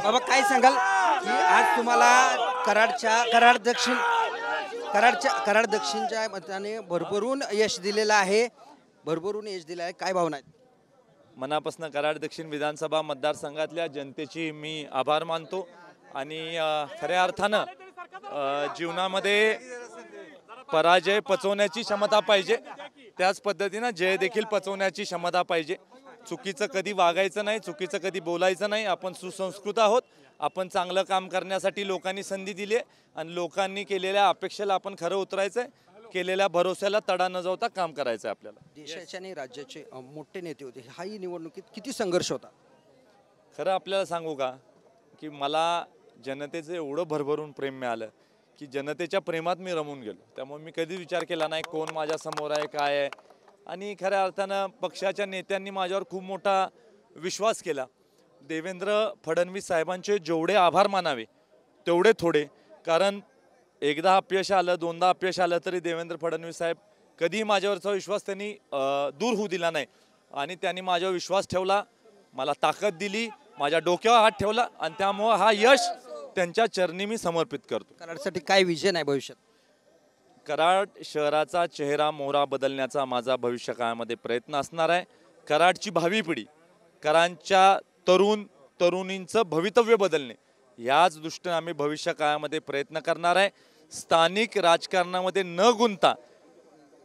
बाबा काय सांगाल की आज तुम्हाला कराड दक्षिणच्या मताने भरभरून यश दिलेलं आहे, काय भावना आहेत? मनापासून कराड दक्षिण विधानसभा मतदारसंघातल्या जनतेची मी आभार मानतो आणि खऱ्या अर्थानं जीवनामध्ये पराजय पचवण्याची क्षमता पाहिजे, त्याच पद्धतीनं जय देखील पचवण्याची क्षमता पाहिजे। चुकीचं कधी वागायचं नाही, चुकीचं कधी बोलायचं नाही। आपण सुसंस्कृत आहोत, आपण चांगलं काम करण्यासाठी लोकांनी संधी दिली आहे आणि लोकांनी केलेल्या अपेक्षेला आपण खरं उतरायचं आहे, केलेल्या भरोश्याला तडा न जाता काम करायचं आहे आपल्याला। देशाचे आणि राज्याचे मोठे नेते होते, हाही निवडणुकीत किती संघर्ष होता? खरं आपल्याला सांगू का की मला जनतेचं एवढं भरभरून प्रेम मिळालं की जनतेच्या प्रेमात मी रमून गेलो। त्यामुळे मी कधी विचार केला नाही कोण माझ्या समोर आहे काय आहे, आणि खऱ्या अर्थानं पक्षाच्या नेत्यांनी माझ्यावर खूप मोठा विश्वास केला। देवेंद्र फडणवीस साहेबांचे जेवढे आभार मानावे तेवढे थोडे, कारण एकदा अपयश आलं दोनदा अपयश आलं तरी देवेंद्र फडणवीस साहेब कधी माझ्यावरचा विश्वास त्यांनी दूर होऊ दिला नाही आणि त्यांनी माझ्यावर विश्वास ठेवला, मला ताकद दिली, माझ्या डोक्यावर हात ठेवला आणि त्यामुळे हा यश त्यांच्या चरणी मी समर्पित करतो। कराडसाठी काय विजन आहे भविष्यात? कराड शहराचा चेहरा मोहरा बदलण्याचा माझा भविष्य काळामध्ये प्रयत्न असणार आहे। कराडची भावी पिढी, कराडच्या तरुणींचं भवितव्य बदलणे याच दृष्टीने आम्ही भविष्य काळामध्ये प्रयत्न करणार आहे। स्थानिक राजकारणामध्ये न गुंतता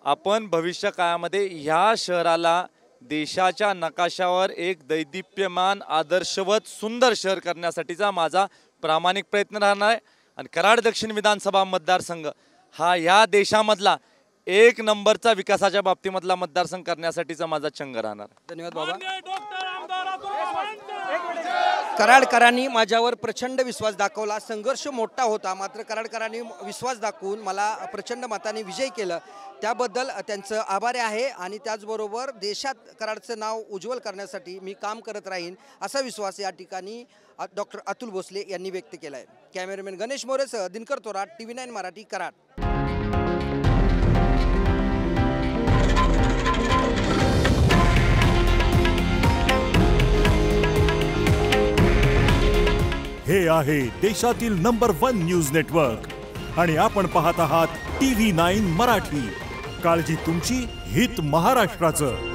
आपण भविष्य काळामध्ये ह्या शहराला देशाच्या नकाशावर एक दैदिप्यमान आदर्शवत सुंदर शहर करण्यासाठीचा माझा प्रामाणिक प्रयत्न राहणार आहे आणि कराड दक्षिण विधानसभा मतदारसंघ हा या देशामधला एक नंबरचा विकासाच्या बाबतीमधला मतदारसंघ करण्यासाठीचा माझा चंग राहणार। धन्यवाद बाबा। कराडकरांनी माझ्यावर प्रचंड विश्वास दाखवला, संघर्ष मोठा होता, मात्र कराडकरांनी विश्वास दाखवून मला प्रचंड मताने विजयी केलं, त्याबद्दल त्यांचं आभारी आहे आणि त्याचबरोबर देशात कराडचं नाव उज्ज्वल करण्यासाठी मी काम करत राहीन असा विश्वास या ठिकाणी डॉक्टर अतुल भोसले यांनी व्यक्त केला आहे। कॅमेरामॅन गणेश मोरेसह दिनकर तोराट, TV9 मराठी, कराड। हे आहे देशातील नंबर 1 न्यूज नेटवर्क आणि आपण पाहत आहात TV9 मराठी। काळजी तुमची, हित महाराष्ट्राचं।